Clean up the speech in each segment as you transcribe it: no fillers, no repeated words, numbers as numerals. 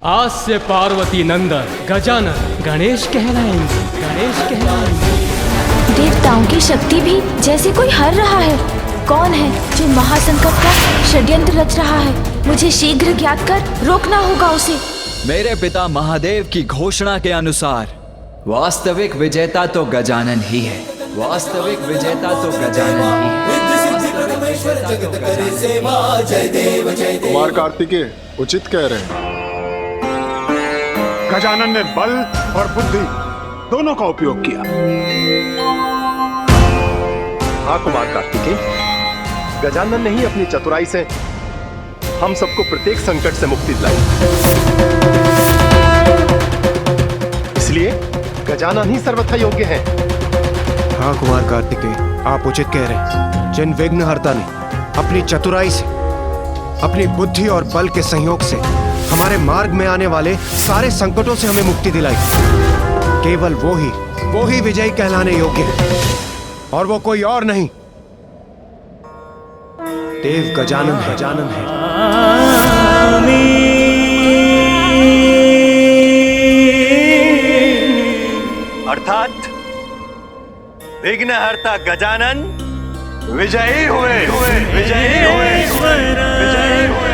आज से पार्वती नंदन गजानन गणेश कहलाएंगे, गणेश कहलाएंगे। देवताओं की शक्ति भी जैसे कोई हर रहा है। कौन है जो महासंकट का षड्यंत्र रच रहा है? मुझे शीघ्र ज्ञात कर रोकना होगा उसे। मेरे पिता महादेव की घोषणा के अनुसार वास्तविक विजेता तो गजानन ही है। वास्तविक विजेता तो गजानन ही है। कुमार कार्तिकेय उचित कह रहे हैं। गजानन ने बल और बुद्धि दोनों का उपयोग किया। हाँ कुमार कार्तिकेय, गजानन ने ही अपनी चतुराई से हम सबको प्रत्येक संकट से मुक्ति दिलाई। इसलिए गजानन ही सर्वथा योग्य हैं। हाँ कुमार कार्तिकेय, आप उचित कह रहे हैं। जिन विघ्नहर्ता ने अपनी चतुराई से, अपनी बुद्धि और बल के संयोग से हमारे मार्ग में आने वाले सारे संकटों से हमें मुक्ति दिलाई, केवल वो ही विजयी कहलाने योग्य है। और वो कोई और नहीं, देव गजानन है, गजानन है। अर्थात विघ्नहर्ता गजानन विजयी हुए, विजयी हुए, विजयी हुए।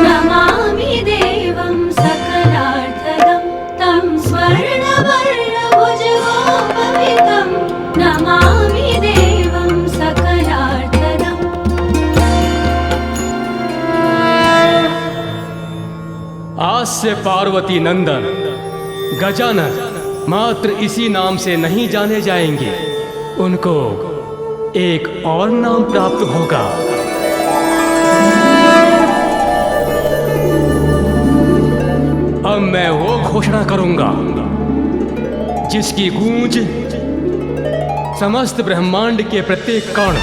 नमामि देवं सकलार्थदं तं स्वर्णवर्णभुजगोपवितं। नमामि देवं सकलार्थदम्। आज से पार्वती नंदन गजानन मात्र इसी नाम से नहीं जाने जाएंगे, उनको एक और नाम प्राप्त होगा। अब मैं वो घोषणा करूंगा जिसकी गूंज समस्त ब्रह्मांड के प्रत्येक कण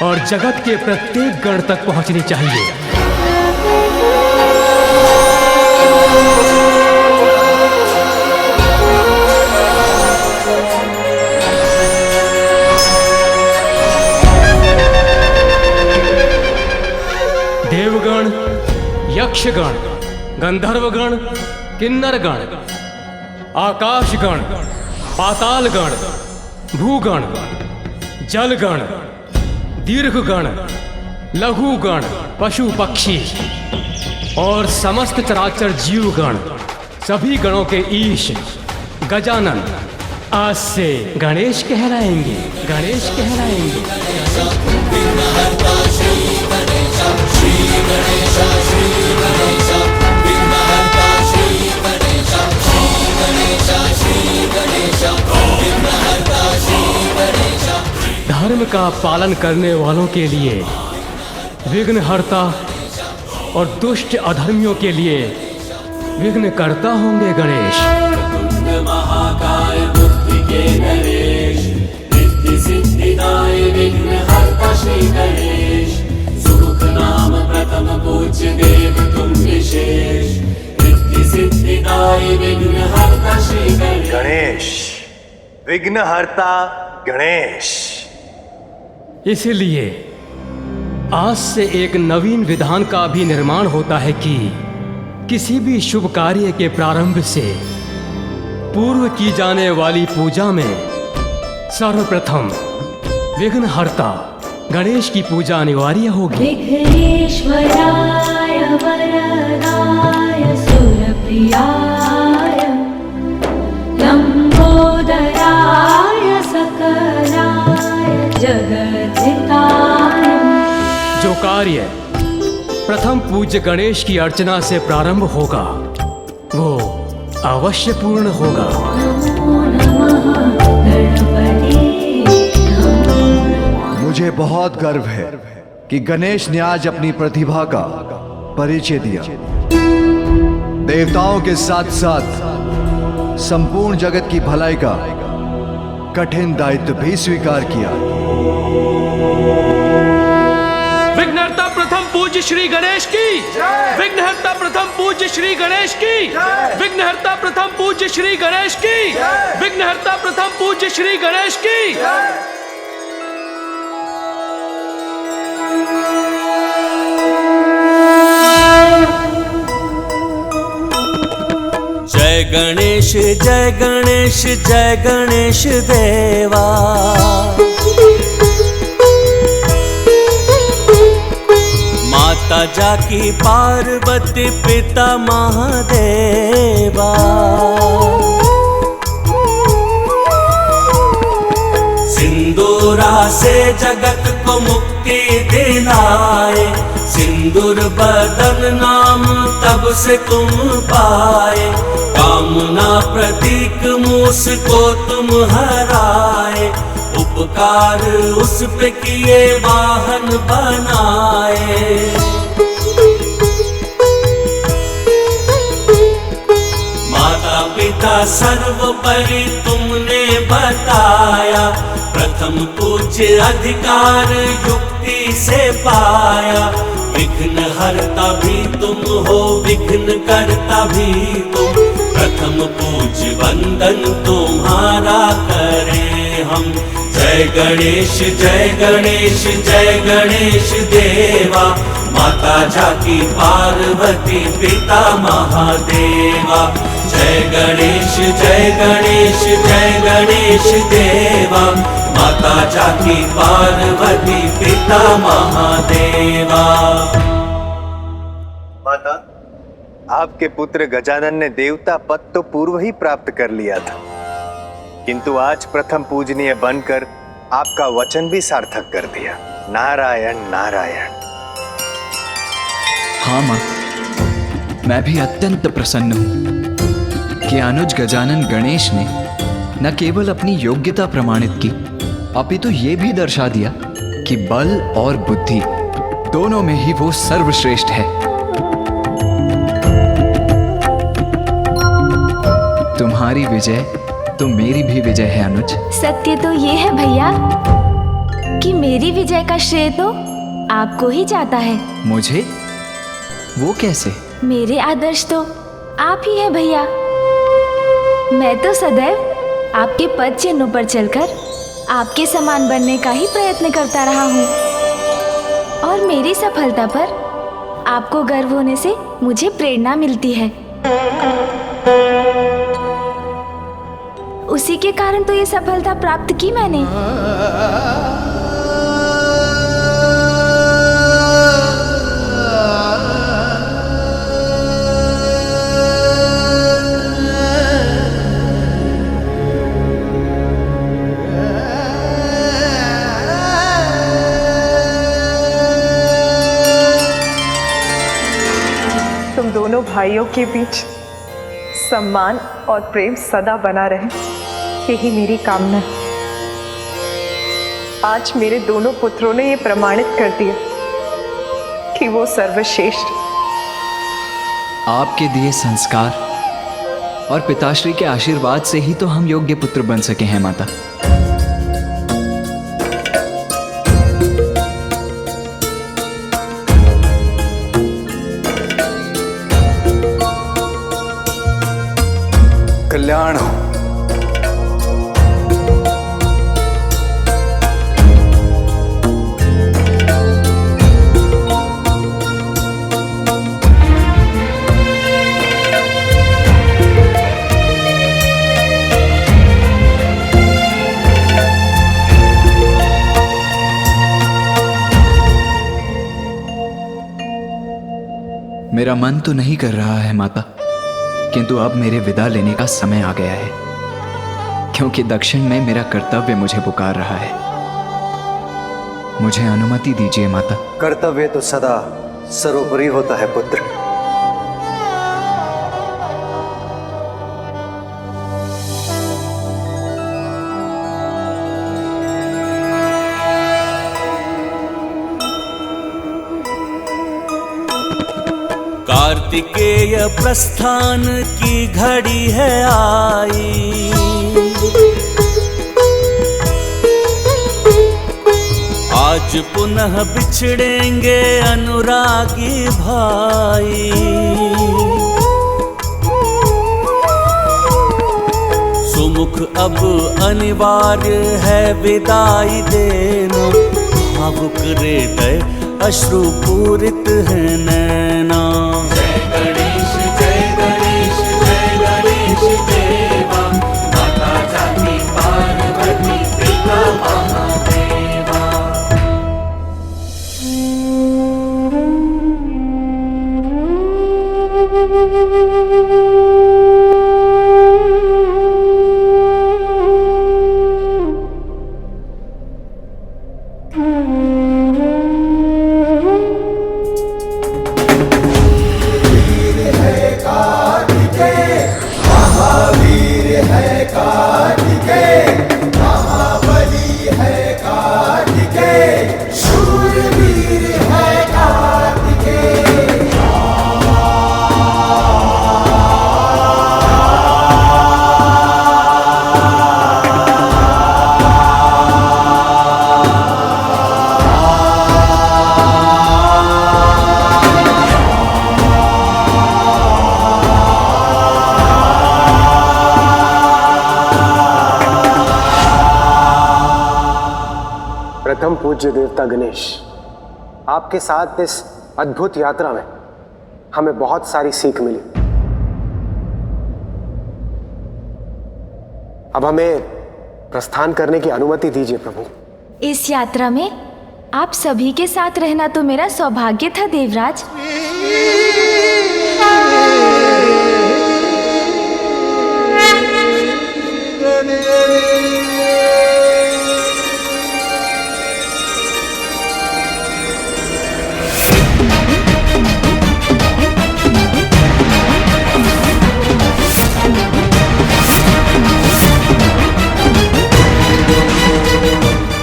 और जगत के प्रत्येक गण तक पहुंचनी चाहिए। देवगण, यक्षगण, गंधर्वगण, किन्नरगण, आकाशगण, पातालगण, भूगण, जलगण, दीर्घगण, लघुगण, पशु पक्षी और समस्त चराचर जीवगण, सभी गणों के ईश गजानन आज से गणेश कहलाएंगे, गणेश कहलाएंगे। धर्म का पालन करने वालों के लिए विघ्नहर्ता और दुष्ट अधर्मियों के लिए विघ्नकर्ता होंगे गणेश। महाकाय बुद्धि के नरेश, रिद्धि सिद्धिदाय विघ्नहर्ता श्री गणेश। सुमुख नाम प्रथम पूज्य देव तुम विशेष, रिद्धि सिद्धिदाय विघ्नहर्ता श्री गणेश। गणेश, विघ्नहर्ता गणेश। इसलिए आज से एक नवीन विधान का भी निर्माण होता है कि किसी भी शुभ कार्य के प्रारंभ से पूर्व की जाने वाली पूजा में सर्वप्रथम विघ्नहर्ता गणेश की पूजा अनिवार्य होगी। विघ्नेश्वराय वरदाय सुरप्रियाय लंबोदराय सकलाय जगद्धिताय। जो कार्य प्रथम पूज्य गणेश की अर्चना से प्रारंभ होगा वो अवश्य पूर्ण होगा। मुझे बहुत गर्व है कि गणेश ने आज अपनी प्रतिभा का परिचय दिया। देवताओं के साथ साथ संपूर्ण जगत की भलाई का कठिन दायित्व भी स्वीकार किया। विघ्नहर्ता प्रथम पूज्य श्री गणेश की, विघ्नहर्ता प्रथम पूज्य श्री गणेश की, विघ्नहर्ता प्रथम पूज्य श्री गणेश की, विघ्नहर्ता प्रथम पूज्य श्री गणेश की। जय गणेश जय गणेश जय गणेश देवा। माता जाकी पार्वती पिता महादेवा। सिंदूरा से जगत को मुक्ति दिलाए, सिंदूर बदन नाम तब से तुम पाए। कामना प्रतीक मूस को तुम हराए, उपकार उस पे किए वाहन बनाए। माता पिता सर्वोपरि तुमने बताया, प्रथम पूज्य अधिकार युक्ति से पाया। विघ्न हरता भी तुम हो, विघ्न करता भी तुम, प्रथम पूज्य वंदन तुम्हारा करें हम। जय गणेश जय गणेश जय गणेश देवा। माता जाकी पार्वती पिता महादेवा। जय गणेश जय गणेश जय गणेश देवा। माता जाकी पार्वती पिता महादेवा। माता, आपके पुत्र गजानन ने देवता पद तो पूर्व ही प्राप्त कर लिया था, किंतु आज प्रथम पूजनीय बनकर आपका वचन भी सार्थक कर दिया। नारायण नारायण। हाँ माँ, मैं भी अत्यंत प्रसन्न हूँ कि अनुज गजानन गणेश ने न केवल अपनी योग्यता प्रमाणित की, अपितु ये भी दर्शा दिया कि बल और बुद्धि दोनों में ही वो सर्वश्रेष्ठ है। तुम्हारी विजय तो मेरी भी विजय है अनुज। सत्य तो ये है भैया कि मेरी विजय का श्रेय तो आपको ही जाता है। मुझे? वो कैसे? मेरे आदर्श तो आप ही है भैया। मैं तो सदैव आपके पद चिन्हों पर चलकर आपके समान बनने का ही प्रयत्न करता रहा हूँ, और मेरी सफलता पर आपको गर्व होने से मुझे प्रेरणा मिलती है। उसी के कारण तो ये सफलता प्राप्त की मैंने। तुम दोनों भाइयों के बीच सम्मान और प्रेम सदा बना रहे, यही मेरी कामना है। आज मेरे दोनों पुत्रों ने ये प्रमाणित कर दिया कि वो सर्वश्रेष्ठ। आपके दिए संस्कार और पिताश्री के आशीर्वाद से ही तो हम योग्य पुत्र बन सके हैं माता। कल्याण हो। मेरा मन तो नहीं कर रहा है माता, किंतु अब मेरे विदा लेने का समय आ गया है, क्योंकि दक्षिण में मेरा कर्तव्य मुझे पुकार रहा है। मुझे अनुमति दीजिए माता। कर्तव्य तो सदा सर्वोपरि होता है पुत्र। कार्तिकेय प्रस्थान की घड़ी है आई, आज पुनः बिछड़ेंगे अनुरागी भाई। सुमुख अब अनिवार्य है विदाई देना, भावुक हृदय अश्रुपूरित है नैना। जय गणेश देवा, माता जाति पार्वती पिता महादेवा। प्रथम पूज्य देवता गणेश, आपके साथ इस अद्भुत यात्रा में हमें बहुत सारी सीख मिली। अब हमें प्रस्थान करने की अनुमति दीजिए प्रभु। इस यात्रा में आप सभी के साथ रहना तो मेरा सौभाग्य था देवराज।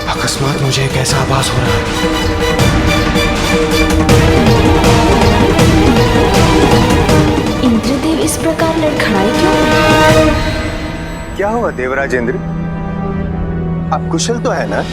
अकस्मात मुझे एक ऐसा आभास हो रहा है। इंद्रदेव इस प्रकार लड़खड़ाए क्यों? क्या हुआ देवराज इंद्र? आप कुशल तो है ना?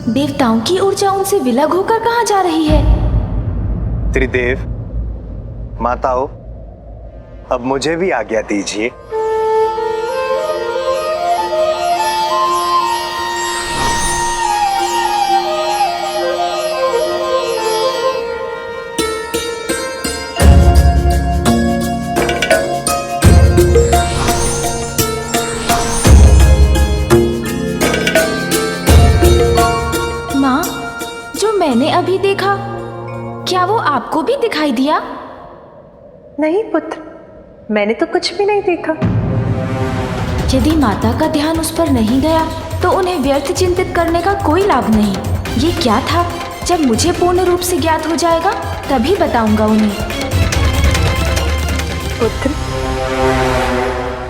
देवताओं की ऊर्जा उनसे विलग होकर कहाँ जा रही है? त्रिदेव, माताओं, अब मुझे भी आज्ञा दीजिए। मैंने अभी देखा, क्या वो आपको भी दिखाई दिया? नहीं पुत्र, मैंने तो कुछ भी नहीं देखा। यदि माता का ध्यान उस पर नहीं गया तो उन्हें व्यर्थ चिंतित करने का कोई लाभ नहीं। ये क्या था? जब मुझे पूर्ण रूप से ज्ञात हो जाएगा तभी बताऊंगा उन्हें। पुत्र,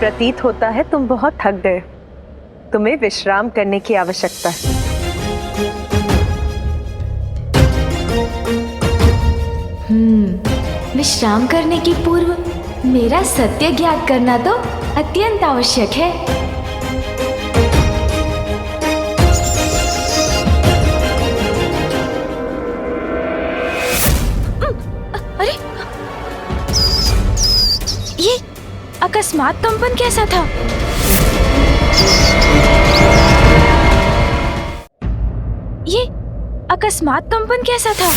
प्रतीत होता है तुम बहुत थक गए। तुम्हें विश्राम करने की आवश्यकता है। विश्राम करने की पूर्व मेरा सत्य ज्ञात करना तो अत्यंत आवश्यक है। अरे, ये अकस्मात कंपन कैसा था? ये अकस्मात कंपन कैसा था?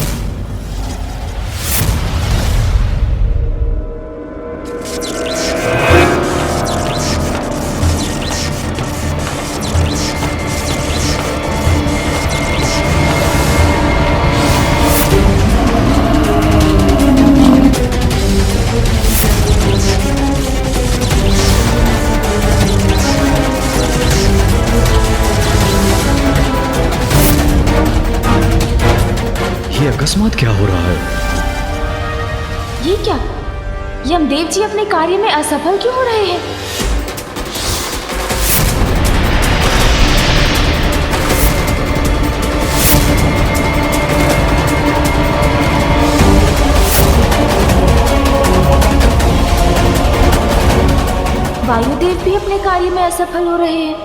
अकस्मात क्या हो रहा है? ये क्या? यमदेव जी अपने कार्य में असफल क्यों हो रहे हैं? कार्य में असफल हो रहे हैं।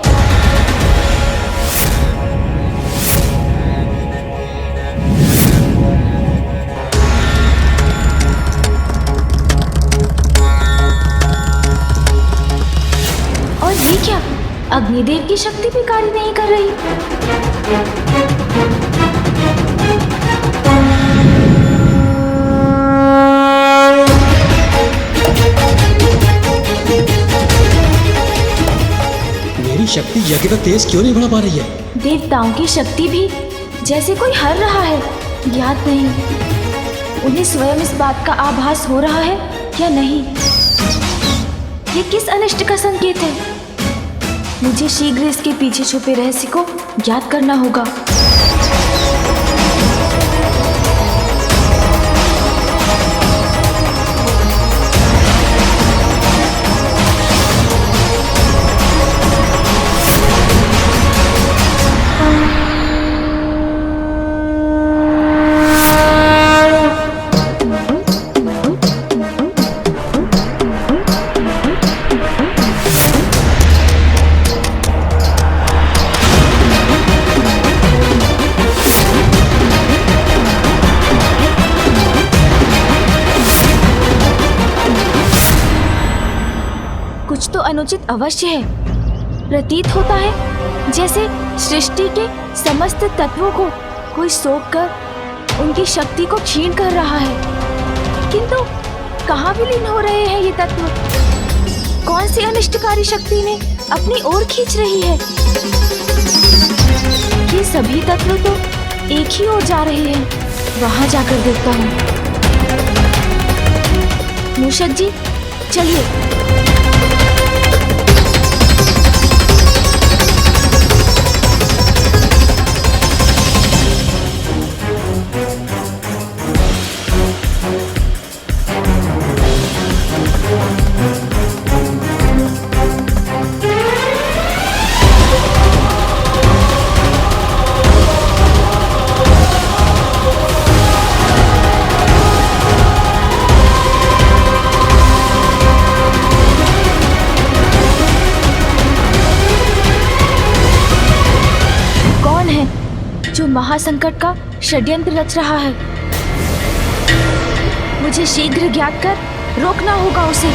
और ये क्या, अग्निदेव की शक्ति भी कार्य नहीं कर रही। मेरी शक्ति यज्ञ का तेज क्यों नहीं बढ़ा पा रही है? देवताओं की शक्ति भी जैसे कोई हर रहा है, ज्ञात नहीं उन्हें स्वयं इस बात का आभास हो रहा है या नहीं। ये किस अनिष्ट का संकेत है? मुझे शीघ्र इसके पीछे छुपे रहस्य को ज्ञात करना होगा। कुछ तो अनुचित अवश्य है। प्रतीत होता है जैसे सृष्टि के समस्त तत्वों को कोई सोख कर उनकी शक्ति को क्षीण कर रहा है। किंतु कहाँ विलीन हो रहे हैं ये तत्व? कौन सी अनिष्टकारी शक्ति ने अपनी ओर खींच रही है? ये सभी तत्व तो एक ही ओर जा रहे हैं। वहां जाकर देखता हूँ। मूषक जी, चलिए। जो महासंकट का षड्यंत्र रच रहा है, मुझे शीघ्र ज्ञात कर रोकना होगा उसे।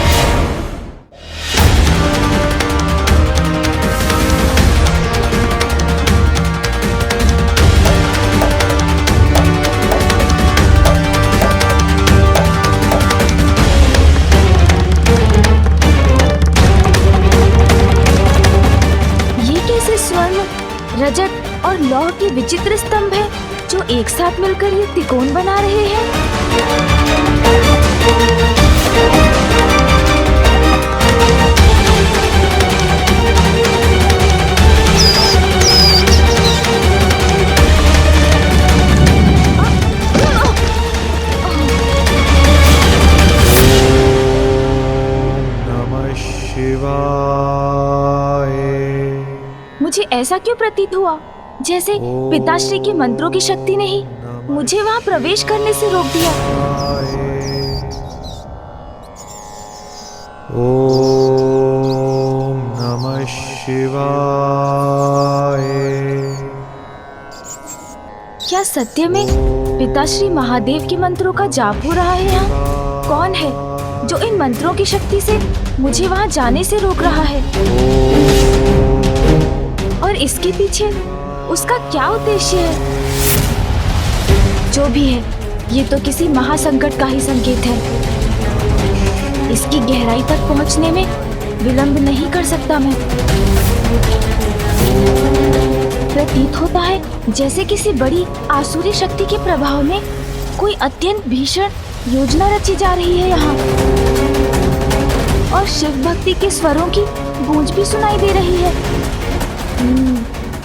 ये कैसे स्वर्ण, रजत और लौह के विचित्र स्तंभ है जो एक साथ मिलकर ये त्रिकोण बना रहे हैं। नमः शिवाय। मुझे ऐसा क्यों प्रतीत हुआ जैसे पिताश्री के मंत्रों की शक्ति ने ही मुझे वहां प्रवेश करने से रोक दिया। ओम नमः शिवाय। क्या सत्य में पिताश्री महादेव के मंत्रों का जाप हो रहा है यहाँ? कौन है जो इन मंत्रों की शक्ति से मुझे वहां जाने से रोक रहा है? और इसके पीछे उसका क्या उद्देश्य है? जो भी है, ये तो किसी महासंकट का ही संकेत है। इसकी गहराई तक पहुंचने में विलंब नहीं कर सकता मैं। प्रतीत होता है जैसे किसी बड़ी आसुरी शक्ति के प्रभाव में कोई अत्यंत भीषण योजना रची जा रही है यहाँ। और शिव भक्ति के स्वरों की गूंज भी सुनाई दे रही है।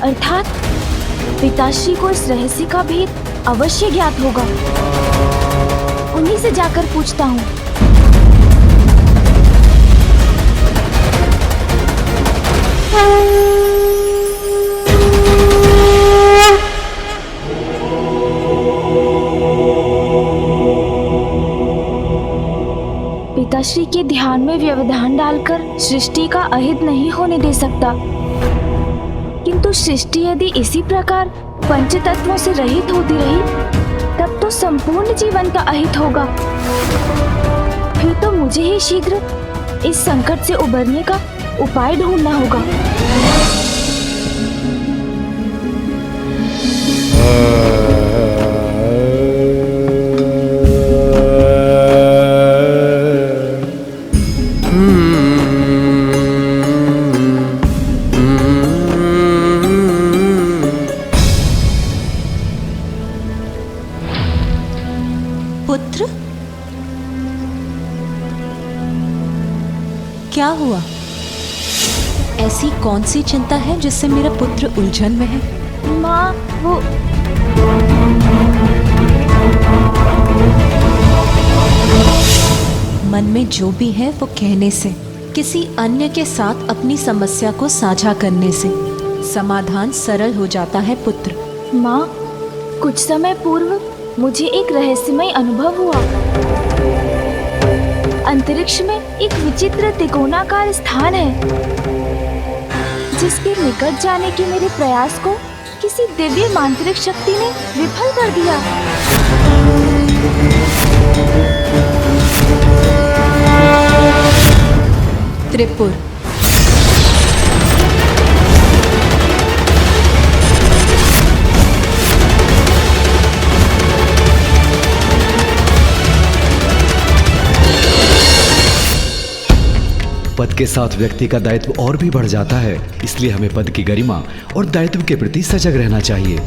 अर्थात पिताश्री को इस रहस्य का भेद अवश्य ज्ञात होगा। उन्हीं से जाकर पूछता हूँ। पिताश्री के ध्यान में व्यवधान डालकर सृष्टि का अहित नहीं होने दे सकता, किंतु सृष्टि यदि इसी प्रकार पंच तत्वों से रहित होती रही तब तो संपूर्ण जीवन का अहित होगा। फिर तो मुझे ही शीघ्र इस संकट से उबरने का उपाय ढूंढना होगा। पुत्र, क्या हुआ? ऐसी कौन सी चिंता है जिससे मेरा पुत्र उलझन में है? माँ, वो मन में जो भी है वो कहने से, किसी अन्य के साथ अपनी समस्या को साझा करने से समाधान सरल हो जाता है पुत्र। माँ, कुछ समय पूर्व मुझे एक रहस्यमय अनुभव हुआ। अंतरिक्ष में एक विचित्र त्रिकोणाकार स्थान है जिसके निकट जाने के मेरे प्रयास को किसी दिव्य मांत्रिक शक्ति ने विफल कर दिया। त्रिपुर, पद के साथ व्यक्ति का दायित्व और भी बढ़ जाता है, इसलिए हमें पद की गरिमा और दायित्व के प्रति सजग रहना चाहिए।